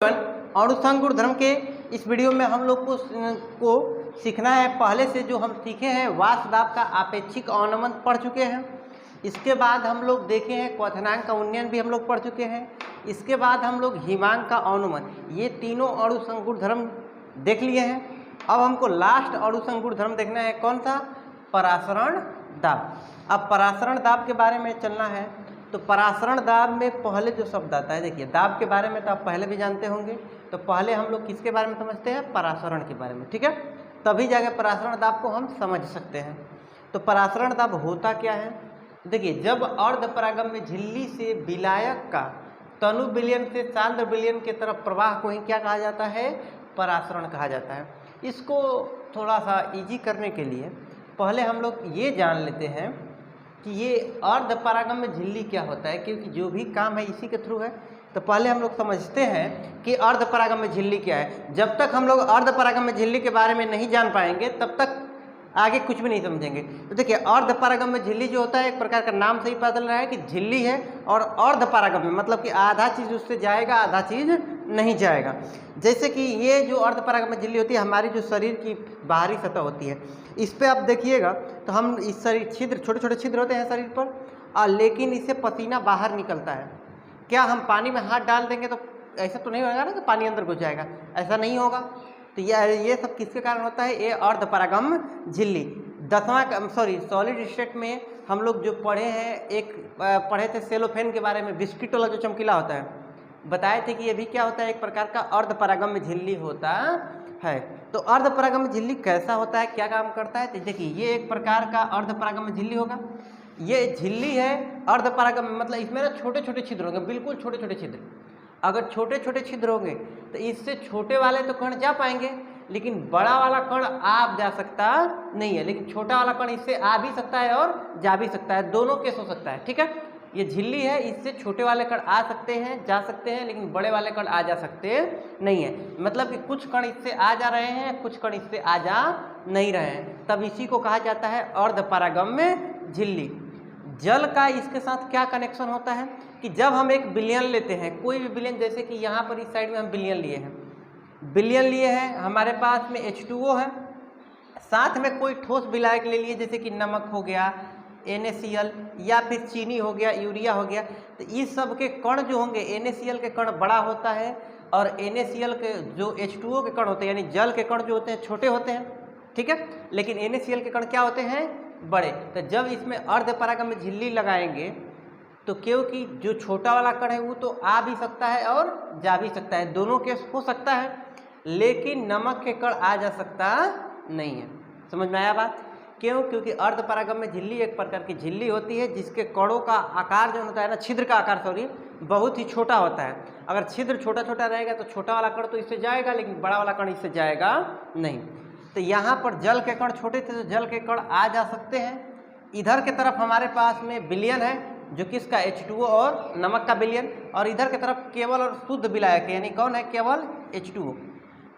अणुसंघ गुणधर्म के इस वीडियो में हम लोग को सीखना है। पहले से जो हम सीखे हैं वाष्प दाब का आपेक्षिक अवनमन पढ़ चुके हैं। इसके बाद हम लोग देखे हैं क्वथनांक का उन्नयन भी हम लोग पढ़ चुके हैं। इसके बाद हम लोग हिमांक का अवनमन, ये तीनों अणुसंघ गुणधर्म देख लिए हैं। अब हमको लास्ट अणुसंघ गुणधर्म देखना है, कौन सा? परासरण दाब। अब परासरण दाब के बारे में चलना है। तो परासरण दाब में पहले जो शब्द आता है, देखिए दाब के बारे में तो आप पहले भी जानते होंगे, तो पहले हम लोग किसके बारे में समझते हैं? परासरण के बारे में, ठीक है। तभी जाके परासरण दाब को हम समझ सकते हैं। तो परासरण दाब होता क्या है? देखिए, जब अर्धपरागम्य झिल्ली से विलायक का तनु विलयन से सांद्र विलयन की तरफ प्रवाह को ही क्या कहा जाता है? परासरण कहा जाता है। इसको थोड़ा सा इजी करने के लिए पहले हम लोग ये जान लेते हैं कि ये अर्धपरागम्य झिल्ली क्या होता है, क्योंकि जो भी काम है इसी के थ्रू है। तो पहले हम लोग समझते हैं कि अर्धपरागम्य झिल्ली क्या है। जब तक हम लोग अर्धपरागम्य झिल्ली के बारे में नहीं जान पाएंगे तब तक आगे कुछ भी नहीं समझेंगे। तो देखिए, अर्धपरागम्य झिल्ली जो होता है, एक प्रकार का नाम से ही पता चल रहा है कि झिल्ली है, और अर्धपरागम्य मतलब कि आधा चीज़ उससे जाएगा, आधा चीज़ नहीं जाएगा। जैसे कि ये जो अर्धपरागम्य झिल्ली होती है, हमारी जो शरीर की बाहरी सतह होती है, इस पर आप देखिएगा तो हम इस शरीर छिद्र, छोटे छोटे छिद्र होते हैं शरीर पर, लेकिन इससे पसीना बाहर निकलता है। क्या हम पानी में हाथ डाल देंगे तो ऐसा तो नहीं होगा ना कि पानी अंदर घुस जाएगा? ऐसा नहीं होगा। तो ये सब किसके कारण होता है? ये अर्धपरागम्य झिल्ली। 10वां सॉलिड स्टेट में हम लोग जो पढ़े हैं, एक पढ़े थे सेलोफेन के बारे में, बिस्किट वाला जो चमकीला होता है, बताए थे कि ये भी क्या होता है? एक प्रकार का अर्धपरागम्य झिल्ली होता है। तो अर्धपरागम्य झिल्ली कैसा होता है, क्या काम करता है? तो देखिए, ये एक प्रकार का अर्धपरागम्य झिल्ली होगा। ये झिल्ली है अर्धपरागम्य, मतलब इसमें ना छोटे छोटे छिद्र होंगे, बिल्कुल छोटे छोटे छिद्र। अगर छोटे छोटे छिद्र होंगे तो इससे छोटे वाले तो कण जा पाएंगे, लेकिन बड़ा वाला कण आ जा सकता नहीं है। लेकिन छोटा वाला कण इससे आ भी सकता है और जा भी सकता है, दोनों केस हो सकता है, ठीक है। ये झिल्ली है, इससे छोटे वाले कण आ सकते हैं, जा सकते हैं, लेकिन बड़े वाले कण आ जा सकते नहीं है। मतलब कि कुछ कण इससे आ जा रहे हैं, कुछ कण इससे आ जा नहीं रहे हैं, तब इसी को कहा जाता है अर्धपरागम्य झिल्ली। जल का इसके साथ क्या कनेक्शन होता है कि जब हम एक विलयन लेते हैं, कोई भी विलयन, जैसे कि यहाँ पर इस साइड में हम विलयन लिए हैं, हमारे पास में H2O है, साथ में कोई ठोस विलायक ले लिए, जैसे कि नमक हो गया, NaCl, या फिर चीनी हो गया, यूरिया हो गया। तो इस सब के कण जो होंगे, NaCl के कण बड़ा होता है और NaCl के जो H2O के कण होते हैं, यानी जल के कण जो होते हैं छोटे होते हैं, ठीक है, लेकिन NaCl के कण क्या होते हैं? बड़े। तो जब इसमें अर्धपरागम्य झिल्ली लगाएंगे तो क्योंकि जो छोटा वाला कण है वो तो आ भी सकता है और जा भी सकता है, दोनों केस हो सकता है, लेकिन नमक के कण आ जा सकता नहीं है। समझ में आया बात? क्यों? क्योंकि अर्धपरागम्य झिल्ली एक प्रकार की झिल्ली होती है जिसके कणों का आकार जो होता है ना, छिद्र का आकार बहुत ही छोटा होता है। अगर छिद्र छोटा छोटा रहेगा तो छोटा वाला कण तो इससे जाएगा, लेकिन बड़ा वाला कण इससे जाएगा नहीं। तो यहाँ पर जल के कण छोटे थे तो जल के कण आ जा सकते हैं। इधर के तरफ हमारे पास में विलयन है, जो किसका? H2O और नमक का विलयन, और इधर की तरफ केवल और शुद्ध विलायक है, यानी कौन है? केवल H2O।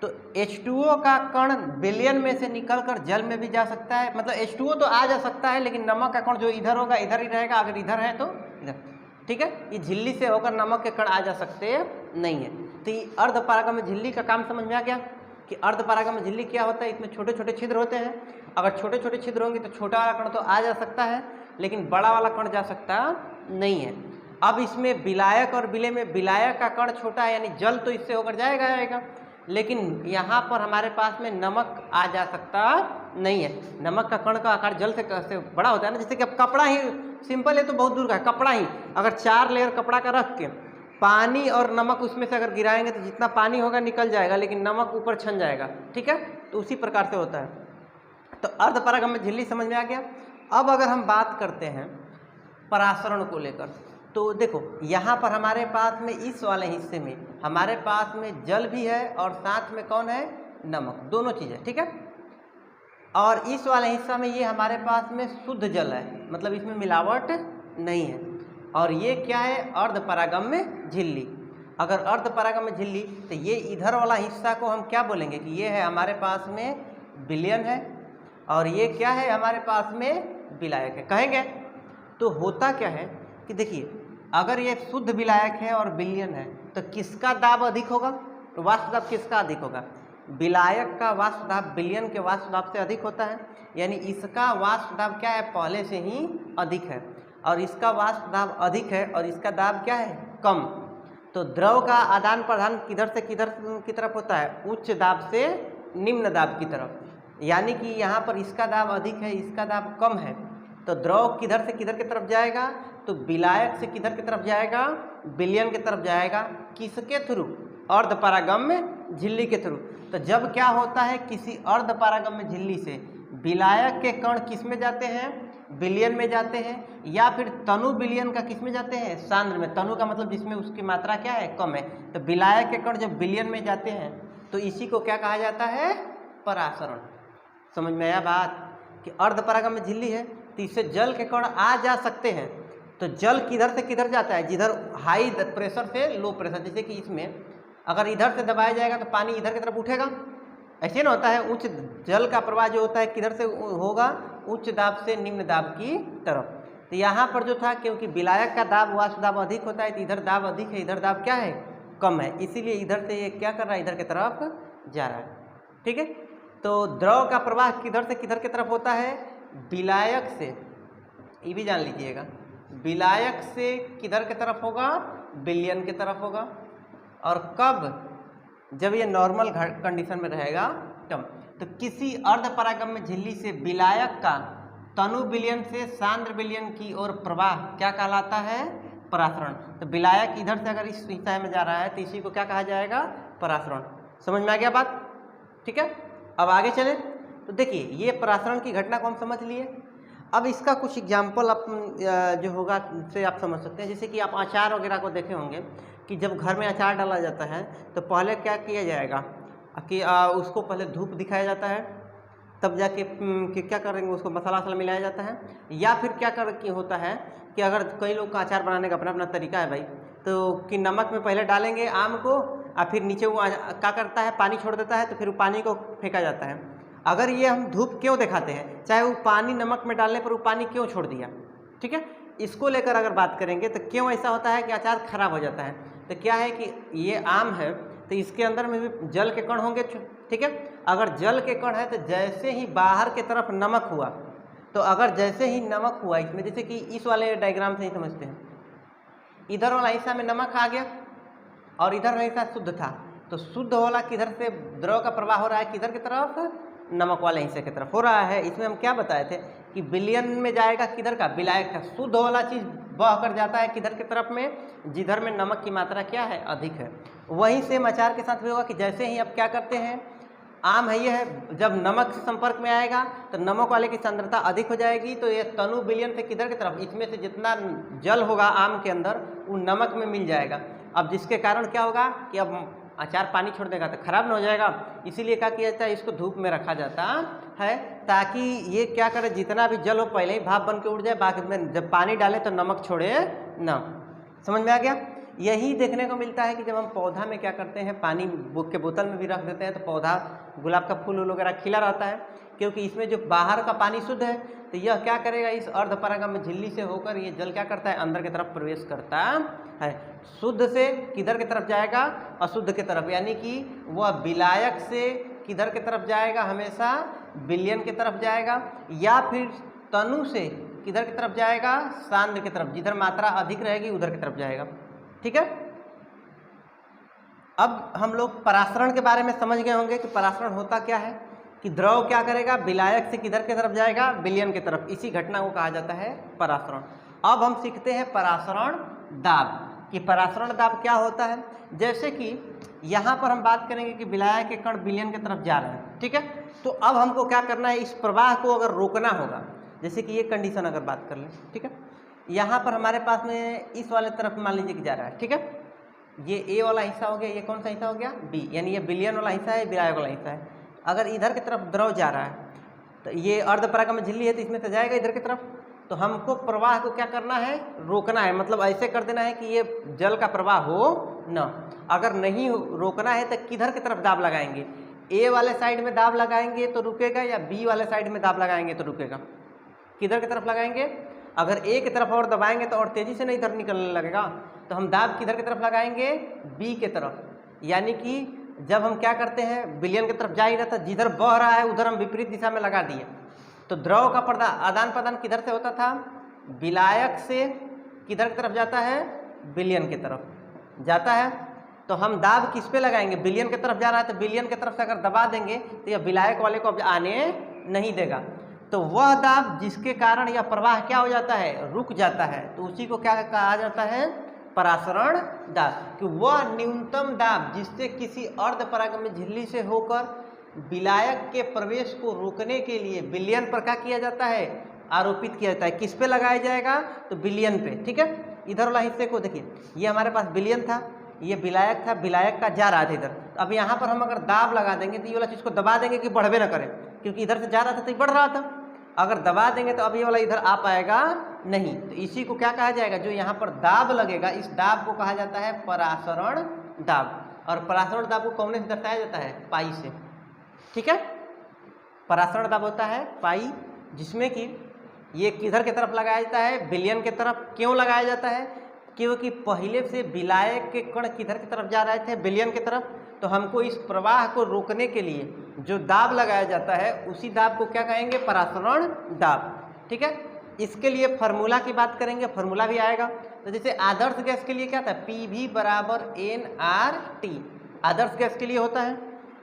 तो H2O का कण विलयन में से निकलकर जल में भी जा सकता है, मतलब H2O तो आ जा सकता है, लेकिन नमक का कण जो इधर होगा इधर ही रहेगा, अगर इधर है तो इधर, ठीक है। ये झिल्ली से होकर नमक के कण आ जा सकते नहीं है। तो ये अर्धपरागम्य झिल्ली का काम समझ में आ गया कि अर्धपरागम्य झिल्ली क्या होता है? इसमें छोटे छोटे छिद्र होते हैं। अगर छोटे छोटे छिद्र होंगे तो छोटा वाला कण तो आ जा सकता है, लेकिन बड़ा वाला कण जा सकता नहीं है। अब इसमें विलायक और विलय में विलायक का कण छोटा है, यानी जल तो इससे होकर जाएगा, लेकिन यहाँ पर हमारे पास में नमक आ जा सकता नहीं है। नमक का कण का आकार जल से बड़ा होता है ना, जैसे कि अब कपड़ा ही सिंपल है तो बहुत दूर का है, कपड़ा ही अगर 4 लेयर कपड़ा का रख के पानी और नमक उसमें से अगर गिराएंगे तो जितना पानी होगा निकल जाएगा, लेकिन नमक ऊपर छन जाएगा, ठीक है। तो उसी प्रकार से होता है। तो अर्धपरागम्य झिल्ली समझ में आ गया। अब अगर हम बात करते हैं परासरण को लेकर, तो देखो यहाँ पर हमारे पास में इस वाले हिस्से में हमारे पास में जल भी है और साथ में कौन है? नमक, दोनों चीज़ें, ठीक है। और इस वाले हिस्सा में ये हमारे पास में शुद्ध जल है, मतलब इसमें मिलावट नहीं है। और ये क्या है? अर्धपरागम्य झिल्ली। अगर अर्धपरागम्य झिल्ली, तो ये इधर वाला हिस्सा को हम क्या बोलेंगे कि ये है हमारे पास में विलयन है, और ये क्या है? हमारे पास में विलायक है, कहेंगे। तो होता क्या है कि देखिए, अगर ये शुद्ध विलायक है और विलयन है तो किसका दाब अधिक होगा? वाष्प दाब किसका अधिक होगा? विलायक का वाष्प दाब विलयन के वाष्प दाब से अधिक होता है, यानी इसका वाष्प दाब क्या है? पहले से ही अधिक है, और इसका वाष्प दाब अधिक है और इसका दाब क्या है? कम। तो द्रव का आदान प्रदान किधर से किधर की तरफ होता है? उच्च दाब से निम्न दाब की तरफ, यानी कि यहाँ पर इसका दाब अधिक है, इसका दाब कम है। तो द्रव किधर से किधर की तरफ जाएगा? तो विलायक से किधर की तरफ जाएगा? विलयन की तरफ जाएगा। किसके थ्रू? अर्धपरागम्य झिल्ली के थ्रू। तो जब क्या होता है, किसी अर्धपरागम्य झिल्ली से विलायक के कण किस में जाते हैं? विलयन में जाते हैं, या फिर तनु विलयन का किस में जाते हैं? सांद्र में। तनु का मतलब जिसमें उसकी मात्रा क्या है? कम है। तो विलायक के कण जब विलयन में जाते हैं तो इसी को क्या कहा जाता है? परासरण। समझ में आया बात? कि अर्धपरागम्य झिल्ली है तो इससे जल के कण आ जा सकते हैं। तो जल किधर से किधर जाता है? जिधर हाई प्रेशर से लो प्रेशर, जैसे कि इसमें अगर इधर से दबाया जाएगा तो पानी इधर की तरफ उठेगा, ऐसे ना होता है। उच्च जल का प्रवाह जो होता है किधर से होगा? उच्च दाब से निम्न दाब की तरफ। तो यहाँ पर जो था, क्योंकि विलायक का दाब वाष्प दाब अधिक होता है तो इधर दाब अधिक है, इधर दाब क्या है? कम है, इसीलिए इधर से ये क्या कर रहा है? इधर की तरफ जा रहा है। ठीक है। तो द्रव का प्रवाह किधर से किधर की तरफ होता है? विलायक से, ये भी जान लीजिएगा, विलायक से किधर की तरफ होगा? विलयन की तरफ होगा। और कब? जब ये नॉर्मल कंडीशन में रहेगा तब। तो किसी अर्धपरागम्य झिल्ली से विलायक का तनु विलयन से सांद्र विलयन की ओर प्रवाह क्या कहलाता है? परासरण। तो विलायक इधर से अगर इस दिशा में जा रहा है तो इसी को क्या कहा जाएगा? परासरण। समझ में आ गया बात? ठीक है। अब आगे चले तो देखिए, ये परासरण की घटना को हम समझ लिए। अब इसका कुछ एग्जाम्पल आप जो होगा से आप समझ सकते हैं। जैसे कि आप अचार वगैरह को देखे होंगे कि जब घर में अचार डाला जाता है तो पहले क्या किया जाएगा कि उसको पहले धूप दिखाया जाता है, तब जाके कि क्या करेंगे, उसको मसाला वसाला मिलाया जाता है। या फिर क्या कर कि होता है कि अगर कई लोग का अचार बनाने का अपना अपना तरीका है भाई, तो कि नमक में पहले डालेंगे आम को और फिर नीचे वो क्या करता है? पानी छोड़ देता है, तो फिर वो पानी को फेंका जाता है। अगर ये हम धूप क्यों दिखाते हैं? चाहे वो पानी नमक में डालने पर वो पानी क्यों छोड़ दिया? ठीक है, इसको लेकर अगर बात करेंगे तो क्यों ऐसा होता है कि अचार खराब हो जाता है? तो क्या है कि ये आम है तो इसके अंदर में भी जल के कण होंगे। ठीक है, अगर जल के कण है तो जैसे ही बाहर के तरफ नमक हुआ, तो अगर जैसे ही नमक हुआ इसमें, जैसे कि इस वाले डायग्राम से ही समझते हैं, इधर वाला हिस्सा में नमक आ गया और इधर वाला हिस्सा शुद्ध था, तो शुद्ध वाला किधर से द्रव का प्रवाह हो रहा है? किधर की तरफ? नमक वाले हिस्से की तरफ हो रहा है। इसमें हम क्या बताए थे कि विलयन में जाएगा किधर का? विलायक का। शुद्ध वाला चीज़ बह कर जाता है किधर की तरफ में? जिधर में नमक की मात्रा क्या है? अधिक है। वहीं से अचार के साथ भी होगा कि जैसे ही अब क्या करते हैं, आम है ये है, जब नमक संपर्क में आएगा तो नमक वाले की सांद्रता अधिक हो जाएगी, तो ये तनु विलयन से किधर की तरफ? इसमें से जितना जल होगा आम के अंदर वो नमक में मिल जाएगा। अब जिसके कारण क्या होगा कि अब अचार पानी छोड़ देगा तो खराब ना हो जाएगा, इसीलिए क्या किया जाता है? इसको धूप में रखा जाता है ताकि ये क्या करे, जितना भी जल हो पहले ही भाप बन के उड़ जाए, बाद में जब पानी डाले तो नमक छोड़े ना। समझ में आ गया? यही देखने को मिलता है कि जब हम पौधा में क्या करते हैं, पानी के बोतल में भी रख देते हैं तो पौधा गुलाब का फूल वगैरह खिला रहता है, क्योंकि इसमें जो बाहर का पानी शुद्ध है, तो यह क्या करेगा? इस अर्धपरागम्य झिल्ली से होकर ये जल क्या करता है? अंदर की तरफ प्रवेश करता है। शुद्ध से किधर की तरफ जाएगा? अशुद्ध की तरफ, यानी कि वह विलायक से किधर की तरफ जाएगा? हमेशा विलयन की तरफ जाएगा। या फिर तनु से किधर की तरफ जाएगा? सांद्र की तरफ, जिधर मात्रा अधिक रहेगी उधर की तरफ जाएगा। ठीक है। अब हम लोग परासरण के बारे में समझ गए होंगे कि परासरण होता क्या है, कि द्रव क्या करेगा? विलायक से किधर की तरफ जाएगा? विलयन की तरफ। इसी घटना को कहा जाता है परासरण। अब हम सीखते हैं परासरण दाब, कि परासरण दाब क्या होता है। जैसे कि यहाँ पर हम बात करेंगे कि विलायक के कण विलयन की तरफ जा रहे हैं। ठीक है, तो अब हमको क्या करना है? इस प्रवाह को अगर रोकना होगा, जैसे कि ये कंडीशन अगर बात कर लें, ठीक है, यहाँ पर हमारे पास में इस वाले तरफ मान लीजिए कि जा रहा है। ठीक है, ये ए वाला हिस्सा हो गया, ये कौन सा हिस्सा हो गया? बी, यानी ये विलयन वाला हिस्सा है, विलायक वाला हिस्सा है। अगर इधर की तरफ द्रव जा रहा है तो ये अर्धपरागम्य झिल्ली है तो इसमें से जाएगा इधर की तरफ, तो हमको प्रवाह को क्या करना है? रोकना है। मतलब ऐसे कर देना है कि ये जल का प्रवाह हो न। अगर नहीं रोकना है तो किधर की तरफ दाब लगाएंगे? ए वाले साइड में दाब लगाएंगे तो रुकेगा, या बी वाले साइड में दाब लगाएंगे तो रुकेगा? किधर की तरफ लगाएंगे? अगर ए की तरफ और दबाएंगे तो और तेजी से नहीं इधर निकलने लगेगा, तो हम दाब किधर की तरफ लगाएंगे? बी की तरफ, यानी कि जब हम क्या करते हैं, विलयन की तरफ जा ही रहा था, जिधर बह रहा है उधर हम विपरीत दिशा में लगा दिए, तो द्रव का आदान प्रदान किधर से होता था, विलायक से किधर की तरफ जाता है, विलयन की तरफ जाता है। तो हम दाब किस पे लगाएंगे, विलयन की तरफ जा रहा है तो विलयन की तरफ से अगर दबा देंगे तो यह विलायक वाले को अब आने नहीं देगा। तो वह दाब जिसके कारण यह प्रवाह क्या हो जाता है, रुक जाता है, तो उसी को क्या कहा जाता है, परासरण दाब। कि वह न्यूनतम दाब जिससे किसी अर्धपरागम्य झिल्ली से होकर विलायक के प्रवेश को रोकने के लिए विलयन पर क्या किया जाता है, आरोपित किया जाता है। किस पे लगाया जाएगा, तो विलयन पे। ठीक है, इधर वाला हिस्से को देखिए, ये हमारे पास विलयन था, ये विलायक था, विलायक का जा रहा था इधर। तो अब यहाँ पर हम अगर दाब लगा देंगे तो ये वाला चीज़ को दबा देंगे कि बढ़वे ना करे, क्योंकि इधर से जा रहा था तो ये बढ़ रहा था। अगर दबा देंगे तो अब ये वाला इधर आ पाएगा नहीं। तो इसी को क्या कहा जाएगा, जो यहाँ पर दाब लगेगा इस दाब को कहा जाता है परासरण दाब। और परासरण दाब को कौन से दर्शाया जाता है, पाई से। ठीक है, परासरण दाब होता है पाई, जिसमें कि ये किधर की तरफ लगाया जाता है, विलयन की तरफ। क्यों लगाया जाता है, क्योंकि पहले से विलायक के कण किधर की तरफ जा रहे थे, विलयन की तरफ। तो हमको इस प्रवाह को रोकने के लिए जो दाब लगाया जाता है उसी दाब को क्या कहेंगे, परासरण दाब। ठीक है, इसके लिए फार्मूला की बात करेंगे, फार्मूला भी आएगा। तो जैसे आदर्श गैस के लिए क्या था, PV बराबर nRT आदर्श गैस के लिए होता है।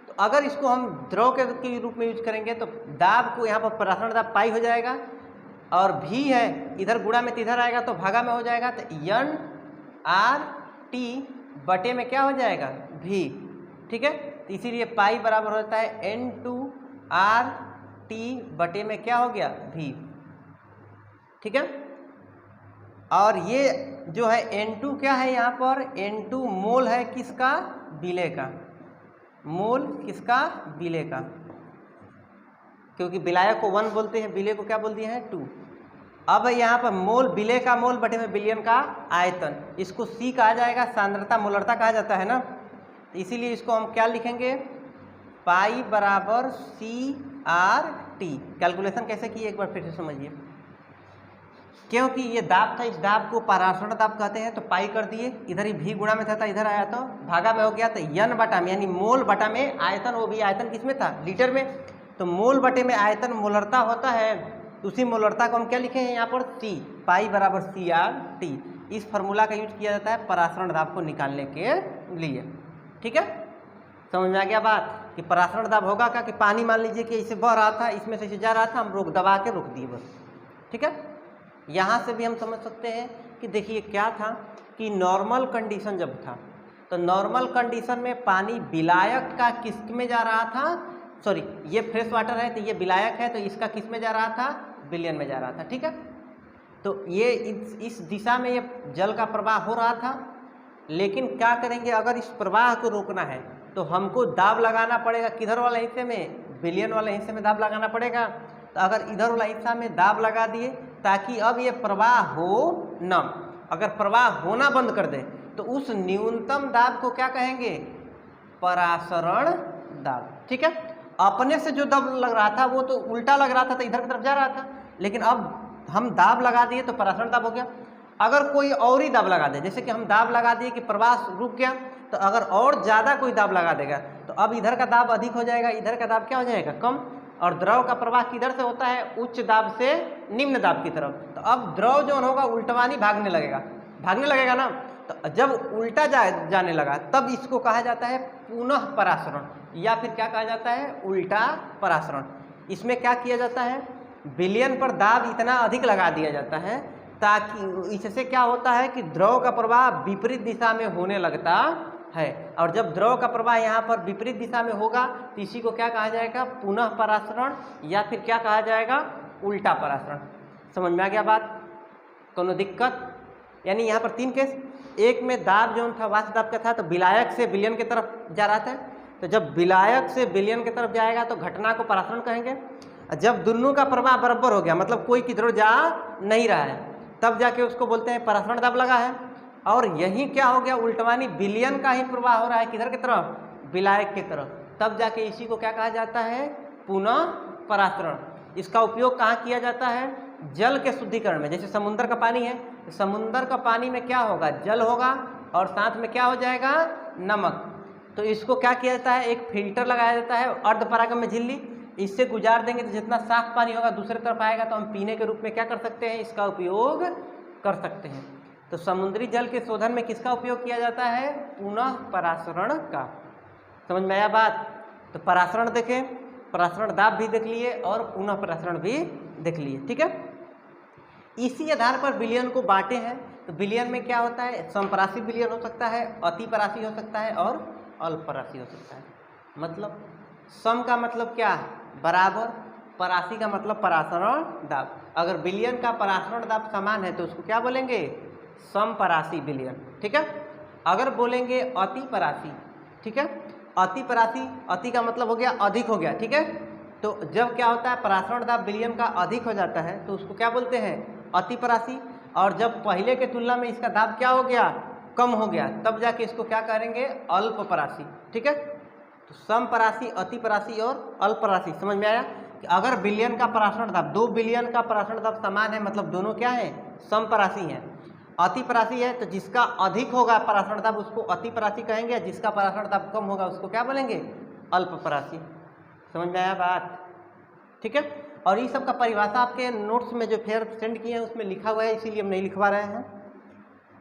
तो अगर इसको हम द्रव के रूप में यूज करेंगे तो दाब को यहाँ पर परासरण दाब पाई हो जाएगा, और भी है इधर गुणा में तो इधर आएगा तो भागा में हो जाएगा, तो nRT बटे में क्या हो जाएगा, V। ठीक है, तो इसीलिए पाई बराबर होता है N2RT बटे में क्या हो गया, V। ठीक है, और ये जो है N2 क्या है, यहाँ पर N2 मोल है किसका, विलेय का। मोल किसका, विलेय का, क्योंकि विलायक को 1 बोलते हैं, विलेय को क्या बोल दिए हैं, 2। अब यहाँ पर मोल, विलेय का मोल बटे में विलयन का आयतन, इसको C कहा जाएगा, सांद्रता मोलरता कहा जाता है ना। तो इसीलिए इसको हम क्या लिखेंगे, पाई बराबर CRT। कैलकुलेशन कैसे किए एक बार फिर से समझिए। क्योंकि ये दाब था, इस दाब को परासरण दाब कहते हैं, तो पाई कर दिए, इधर ही V गुणा में था इधर आया तो भागा में हो गया, तो N बटा में, यानी मोल बटा में आयतन, वो भी आयतन किस में था, लीटर में। तो मोल बटे में आयतन मोलरता होता है, तो उसी मोलरता को हम क्या लिखे हैं यहाँ पर, C, पाई बराबर CRT। इस फार्मूला का यूज किया जाता है परासरण दाब को निकालने के लिए। ठीक है, समझ में आ गया बात, कि परासरण दाब होगा क्या, कि पानी मान लीजिए कि इसे बह रहा था, इसमें से इसे जा रहा था, हम रोक दबा के रोक दिए बस। ठीक है, यहाँ से भी हम समझ सकते हैं कि देखिए क्या था, कि नॉर्मल कंडीशन जब था, तो नॉर्मल कंडीशन में पानी विलायक का किस में जा रहा था, सॉरी ये फ्रेश वाटर है तो ये विलायक है, तो इसका किस में जा रहा था, विलयन में जा रहा था। ठीक है, तो ये इस दिशा में ये जल का प्रवाह हो रहा था। लेकिन क्या करेंगे, अगर इस प्रवाह को रोकना है तो हमको दाब लगाना पड़ेगा, किधर वाले हिस्से में, विलयन वाले हिस्से में दाब लगाना पड़ेगा। तो अगर इधर वाला हिस्सा में दाब लगा दिए ताकि अब ये प्रवाह हो न, अगर प्रवाह होना बंद कर दे तो उस न्यूनतम दाब को क्या कहेंगे, परासरण दाब। ठीक है, अपने से जो दाब लग रहा था वो तो उल्टा लग रहा था, तो इधर की तरफ जा रहा था, लेकिन अब हम दाब लगा दिए तो परासरण दाब हो गया। अगर कोई और ही दाब लगा दे, जैसे कि हम दाब लगा दिए कि प्रवाह रुक गया, तो अगर और ज़्यादा कोई दाब लगा देगा तो अब इधर का दाब अधिक हो जाएगा, इधर का दाब क्या हो जाएगा, कम। और द्रव का प्रवाह किधर से होता है, उच्च दाब से निम्न दाब की तरफ। तो अब द्रव जो होगा उल्टवानी भागने लगेगा ना। तो जब उल्टा जाने लगा तब इसको कहा जाता है पुनः परासरण, या फिर क्या कहा जाता है, उल्टा परासरण। इसमें क्या किया जाता है, विलयन पर दाब इतना अधिक लगा दिया जाता है ताकि इससे क्या होता है कि द्रव का प्रवाह विपरीत दिशा में होने लगता है। और जब द्रव का प्रवाह यहाँ पर विपरीत दिशा में होगा तो इसी को क्या कहा जाएगा, पुनः परासरण, या फिर क्या कहा जाएगा, उल्टा परासरण। समझ में आ गया बात, कोनो दिक्कत। यानी यहाँ पर 3 केस, एक में दाब जो था वाष्प दाब का था, तो विलायक से विलयन की तरफ जा रहा था, तो जब विलायक से विलयन की तरफ जाएगा तो घटना को परासरण कहेंगे। जब दोनों का प्रवाह बराबर हो गया, मतलब कोई किधर जा नहीं रहा है, तब जाके उसको बोलते हैं परासरण दाब लगा है। और यही क्या हो गया, उल्टवानी विलयन का ही प्रवाह हो रहा है, किधर की तरफ, विलायक की तरफ, तब जाके इसी को क्या कहा जाता है, पुनः परासरण। इसका उपयोग कहाँ किया जाता है, जल के शुद्धिकरण में। जैसे समुद्र का पानी है, तो समुद्र का पानी में क्या होगा, जल होगा और साथ में क्या हो जाएगा, नमक। तो इसको क्या किया जाता है, एक फिल्टर लगाया जाता है अर्धपरागम्य झिल्ली, इससे गुजार देंगे तो जितना साफ पानी होगा दूसरे तरफ आएगा तो हम पीने के रूप में क्या कर सकते हैं, इसका उपयोग कर सकते हैं। तो समुद्री जल के शोधन में किसका उपयोग किया जाता है, पुनः परासरण का। समझ में आया बात। तो परासरण देखें, परासरण दाब भी देख लिए और पुनः परासरण भी देख लिए, ठीक है। इसी आधार पर विलयन को बांटे हैं। तो विलयन में क्या होता है, समपरासी विलयन हो सकता है, अतिपरासी हो सकता है और अल्पपरासी हो सकता है। मतलब सम का मतलब क्या है, बराबर, परासी का मतलब परासरण दाब। अगर विलयन का परासरण दाब समान है तो उसको क्या बोलेंगे, समपरासी विलयन, ठीक है। अगर बोलेंगे अतिपरासी, ठीक है, अतिपरासी, अति का मतलब हो गया अधिक हो गया, ठीक है। तो जब क्या होता है परासरण दाब विलयन का अधिक हो जाता है तो उसको क्या बोलते हैं, अतिपरासी। और जब पहले के तुलना में इसका दाब क्या हो गया, कम हो गया, तब जाके इसको क्या करेंगे, अल्पपरासी, ठीक है। तो समपरासी, अतिपरासी और अल्पपरासी। समझ में आया कि अगर विलयन का परासरण दाब, दो विलयन का परासरण दाब समान है, मतलब दोनों क्या है, समपरासी हैं। अतिपरासी है तो जिसका अधिक होगा परासरण दाब उसको अतिपरासी कहेंगे, जिसका परासरण दाब कम होगा उसको क्या बोलेंगे, अल्पपरासी। समझ में आया बात, ठीक है। और ये सब का परिभाषा आपके नोट्स में जो फेयर सेंड किए हैं उसमें लिखा हुआ है, इसीलिए हम नहीं लिखवा रहे हैं।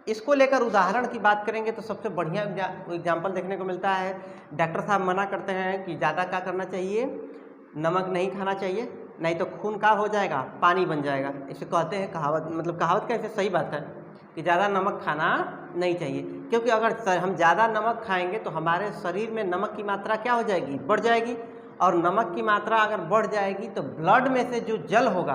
इसको लेकर उदाहरण की बात करेंगे तो सबसे बढ़िया एग्जाम्पल देखने को मिलता है। डॉक्टर साहब मना करते हैं कि ज़्यादा क्या करना चाहिए, नमक नहीं खाना चाहिए, नहीं तो खून का हो जाएगा, पानी बन जाएगा। इसे कहते हैं कहावत, मतलब कहावत कैसे, सही बात है कि ज़्यादा नमक खाना नहीं चाहिए, क्योंकि अगर हम ज़्यादा नमक खाएंगे तो हमारे शरीर में नमक की मात्रा क्या हो जाएगी, बढ़ जाएगी। और नमक की मात्रा अगर बढ़ जाएगी तो ब्लड में से जो जल होगा,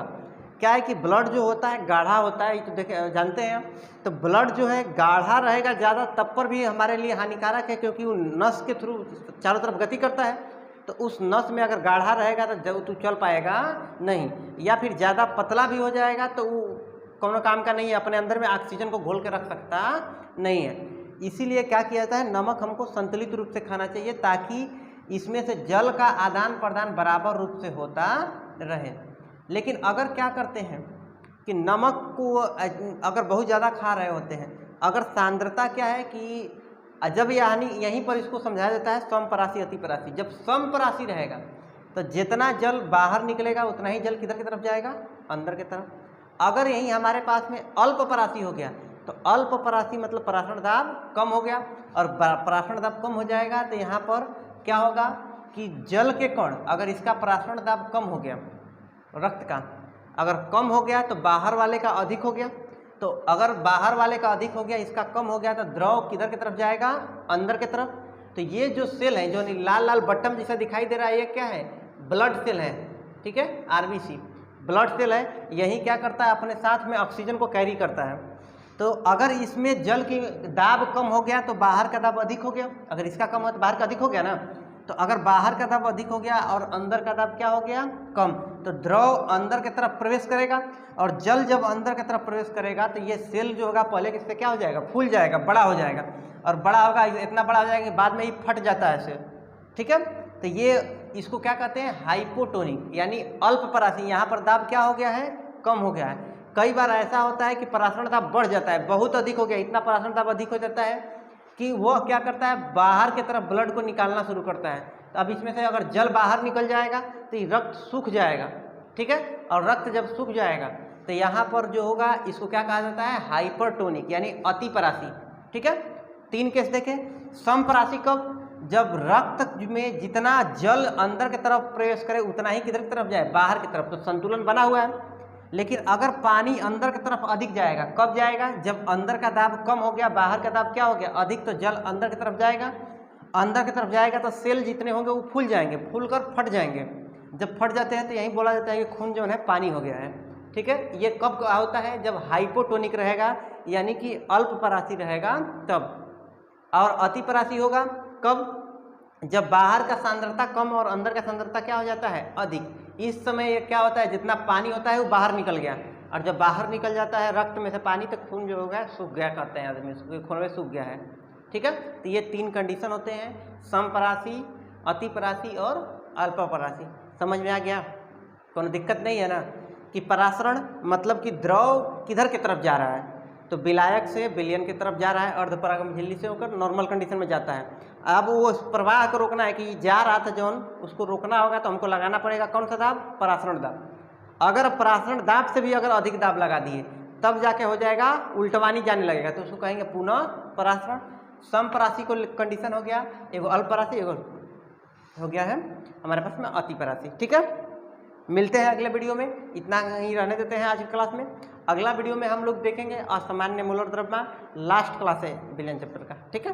क्या है कि ब्लड जो होता है गाढ़ा होता है, ये तो देखे जानते हैं। तो ब्लड जो है गाढ़ा रहेगा ज़्यादा, तब पर भी हमारे लिए हानिकारक है, क्योंकि वो नस के थ्रू चारों तरफ गति करता है। तो उस नस में अगर गाढ़ा रहेगा तो जब तू चल पाएगा नहीं, या फिर ज़्यादा पतला भी हो जाएगा तो वो कोनो काम का नहीं है, अपने अंदर में ऑक्सीजन को घोल के रख सकता नहीं है। इसीलिए क्या किया जाता है, नमक हमको संतुलित रूप से खाना चाहिए ताकि इसमें से जल का आदान प्रदान बराबर रूप से होता रहे। लेकिन अगर क्या करते हैं कि नमक को अगर बहुत ज़्यादा खा रहे होते हैं, अगर सांद्रता क्या है कि जब यानी यहीं पर इसको समझाया जाता है समपरासी अतिपरासी। जब समपरासी रहेगा तो जितना जल बाहर निकलेगा उतना ही जल किधर की तरफ जाएगा, अंदर की तरफ। अगर यहीं हमारे पास में अल्पपरासी हो गया तो अल्पपरासी मतलब परासरण दाब कम हो गया, और परासरण दाब कम हो जाएगा तो यहाँ पर क्या होगा कि जल के कण, अगर इसका परासरण दाब कम हो गया, रक्त का अगर कम हो गया तो बाहर वाले का अधिक हो गया। तो अगर बाहर वाले का अधिक हो गया, इसका कम हो गया, तो द्रव किधर की तरफ जाएगा, अंदर की तरफ। तो ये जो सेल है जो लाल लाल बटन जैसा दिखाई दे रहा है, ये क्या है, ब्लड सेल है, ठीक है, आरबीसी ब्लड सेल है। यही क्या करता है, अपने साथ में ऑक्सीजन को कैरी करता है। तो अगर इसमें जल की दाब कम हो गया तो बाहर का दाब अधिक हो गया, अगर इसका कम हो तो बाहर का अधिक हो गया ना। तो अगर बाहर का दाब अधिक हो गया और अंदर का दाब क्या हो गया, कम, तो द्रव अंदर की तरफ प्रवेश करेगा, और जल जब अंदर की तरफ प्रवेश करेगा तो ये सेल जो होगा पहले किससे क्या हो जाएगा, फूल जाएगा, बड़ा हो जाएगा, और बड़ा होगा इतना बड़ा हो जाएगा कि बाद में ही फट जाता है सेल, ठीक है। तो ये इसको क्या कहते हैं, हाइपोटोनिक, यानी अल्पपरासी। यहाँ पर दाब क्या हो गया है, कम हो गया है। कई बार ऐसा होता है कि परासरण दाब बढ़ जाता है, बहुत अधिक हो गया, इतना परासरण दाब अधिक हो जाता है कि वो क्या करता है, बाहर की तरफ ब्लड को निकालना शुरू करता है। तो अब इसमें से अगर जल बाहर निकल जाएगा तो ये रक्त सूख जाएगा, ठीक है। और रक्त जब सूख जाएगा तो यहाँ पर जो होगा इसको क्या कहा जाता है, हाइपरटोनिक, यानी अतिपरासी, ठीक है। 3 केस देखें। समपरासी कब, जब रक्त में जितना जल अंदर की तरफ प्रवेश करे उतना ही किधर की तरफ जाए, बाहर की तरफ, तो संतुलन बना हुआ है। लेकिन अगर पानी अंदर की तरफ अधिक जाएगा, कब जाएगा, जब अंदर का दाब कम हो गया, बाहर का दाब क्या हो गया, अधिक, तो जल अंदर की तरफ जाएगा। अंदर की तरफ जाएगा तो सेल जितने होंगे वो फूल जाएंगे, फूल कर फट जाएंगे। जब फट जाते हैं तो यही बोला जाता है कि खून जो है पानी हो गया है, ठीक है। ये कब होता है, जब हाइपोटोनिक रहेगा, यानी कि अल्पपरासी रहेगा तब। और अतिपरासी होगा कब, जब बाहर का सांद्रता कम और अंदर का सांद्रता क्या हो जाता है, अधिक। इस समय क्या होता है, जितना पानी होता है वो बाहर निकल गया, और जब बाहर निकल जाता है रक्त में से पानी, तो खून जो होगा सूख गया, कहते हैं आदमी, खून में सूख गया है, ठीक है। तो ये 3 कंडीशन होते हैं, समपरासी, अतिपरासी और अल्पपरासी। समझ में आ गया, कोनो दिक्कत नहीं है ना। कि परासरण मतलब कि द्रव किधर की तरफ जा रहा है, तो विलायक से विलयन की तरफ जा रहा है, अर्धपरागम झिल्ली से होकर नॉर्मल कंडीशन में जाता है। अब वो प्रवाह को रोकना है कि जा रहा था जौन, उसको रोकना होगा तो हमको लगाना पड़ेगा कौन सा दाब, परासरण दाब। अगर परासरण दाब से भी अगर अधिक दाब लगा दिए तब जाके हो जाएगा उल्टवानी जाने लगेगा, तो उसको कहेंगे पुनः परासरण। समपरासी को कंडीशन हो गया, एगो अल्परासी, एगो हो गया है हमारे पास में अतिपरासी। ठीक है, मिलते हैं अगले वीडियो में, इतना ही रहने देते हैं आज की क्लास में। अगला वीडियो में हम लोग देखेंगे असामान्य मोलर द्रव्यमान, लास्ट क्लास है विलयन चैप्टर का। ठीक है।